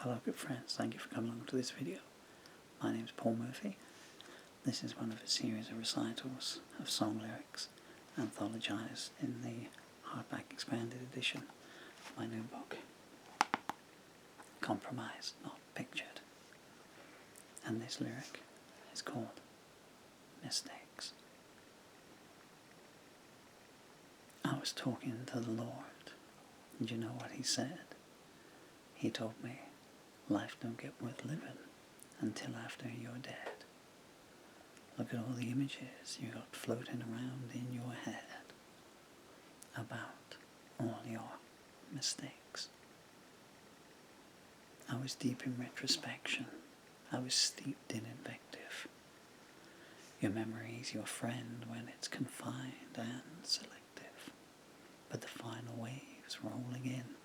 Hello good friends, thank you for coming along to this video. My name is Paul Murphy. This is one of a series of recitals of song lyrics anthologized in the hardback expanded edition of my new book, Compromised, Not Pictured. And this lyric is called Mistakes. I was talking to the Lord, and you know what he said? He told me, life don't get worth living until after you're dead. Look at all the images you got floating around in your head about all your mistakes. I was deep in retrospection. I was steeped in invective. Your memory's your friend when it's confined and selective, but the final wave's rolling in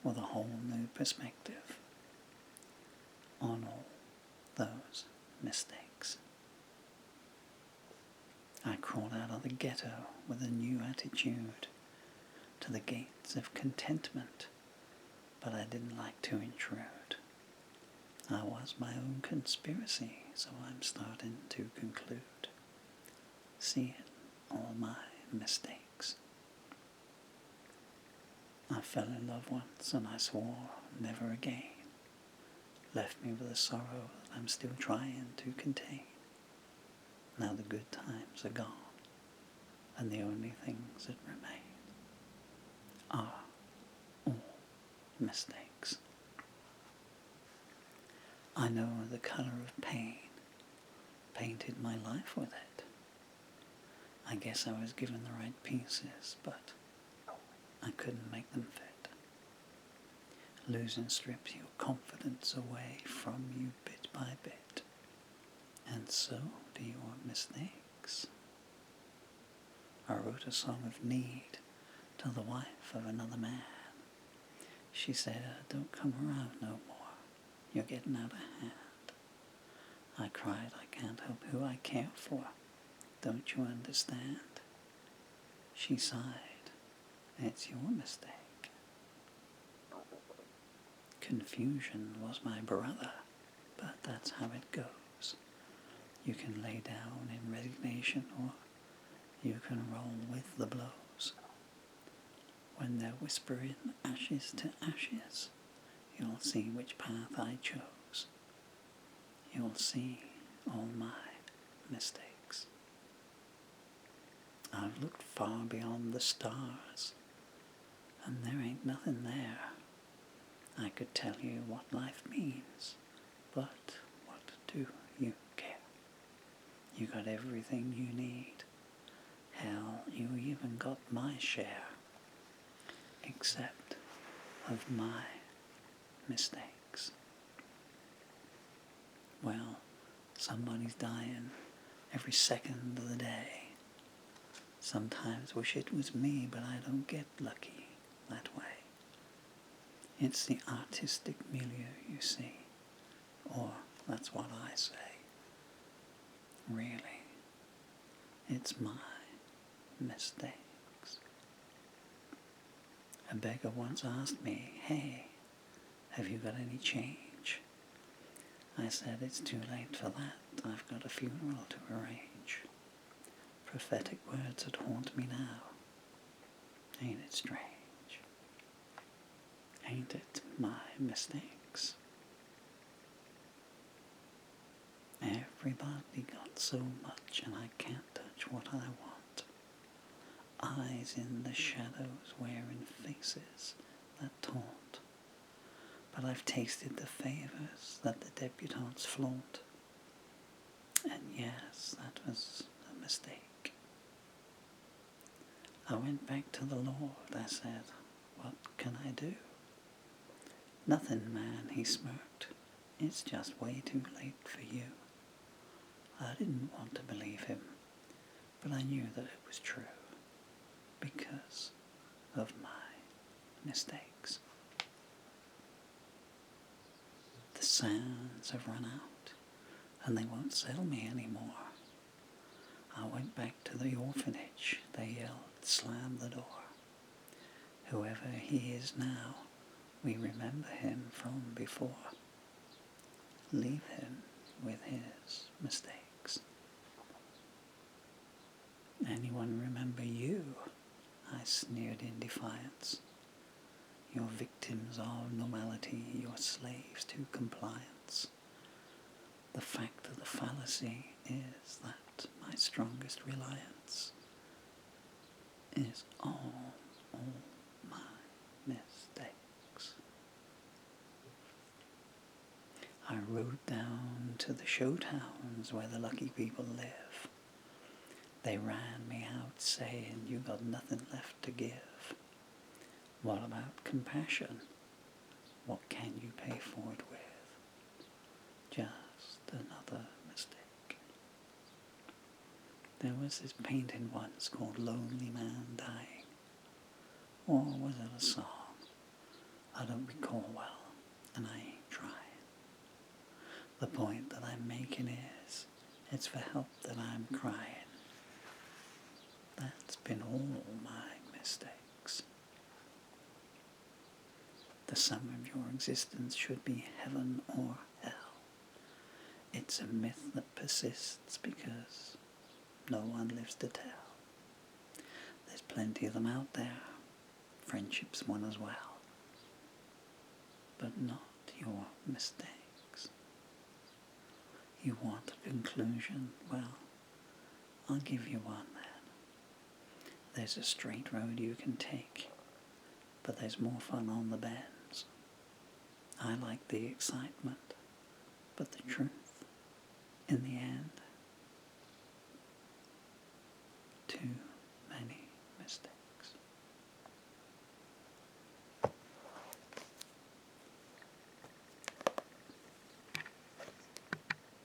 with a whole new perspective on all those mistakes. I crawled out of the ghetto with a new attitude to the gates of contentment, but I didn't like to intrude. I was my own conspiracy, so I'm starting to conclude, seeing all my mistakes. I fell in love once and I swore never again. Left me with a sorrow that I'm still trying to contain. Now the good times are gone, and the only things that remain are all mistakes. I know the colour of pain, painted my life with it. I guess I was given the right pieces, but I couldn't make them fit. Losing strips your confidence away from you bit by bit, and so do your mistakes. I wrote a song of need to the wife of another man. She said, don't come around no more, you're getting out of hand. I cried, I can't help who I care for, don't you understand? She sighed, it's your mistake. Confusion was my brother, but that's how it goes. You can lay down in resignation, or you can roll with the blows. When they're whispering ashes to ashes, you'll see which path I chose. You'll see all my mistakes. I've looked far beyond the stars, and there ain't nothing there. I could tell you what life means, but what do you care? You got everything you need. Hell, you even got my share, except of my mistakes. Well, somebody's dying every second of the day. Sometimes wish it was me, but I don't get lucky that way. It's the artistic milieu, you see, or that's what I say. Really, it's my mistakes. A beggar once asked me, hey, have you got any change? I said, it's too late for that, I've got a funeral to arrange. Prophetic words that haunt me now. Ain't it strange? Ain't it my mistakes? Everybody got so much and I can't touch what I want. Eyes in the shadows wearing faces that taunt. But I've tasted the favours that the debutantes flaunt. And yes, that was a mistake. I went back to the Lord, I said, what can I do? Nothing, man, he smirked. It's just way too late for you. I didn't want to believe him, but I knew that it was true because of my mistakes. The sounds have run out, and they won't sell me anymore. I went back to the orphanage. They yelled, slam the door. Whoever he is now We remember him from before. Leave him with his mistakes. Anyone remember you? I sneered in defiance. Your victims of normality, your slaves to compliance. The fact of the fallacy is that my strongest reliance is all my mistakes. I rode down to the show towns where the lucky people live. They ran me out saying, you got nothing left to give. What about compassion? What can you pay for it with? Just another mistake. There was this painting once called Lonely Man Dying. Or was it a song? I don't recall well, and I ain't trying. The point that I'm making is, it's for help that I'm crying. That's been all my mistakes. The sum of your existence should be heaven or hell. It's a myth that persists because no one lives to tell. There's plenty of them out there. Friendship's one as well. But not your mistakes. You want a conclusion? Well, I'll give you one then. There's a straight road you can take, but there's more fun on the bends. I like the excitement, but the truth, in the end, too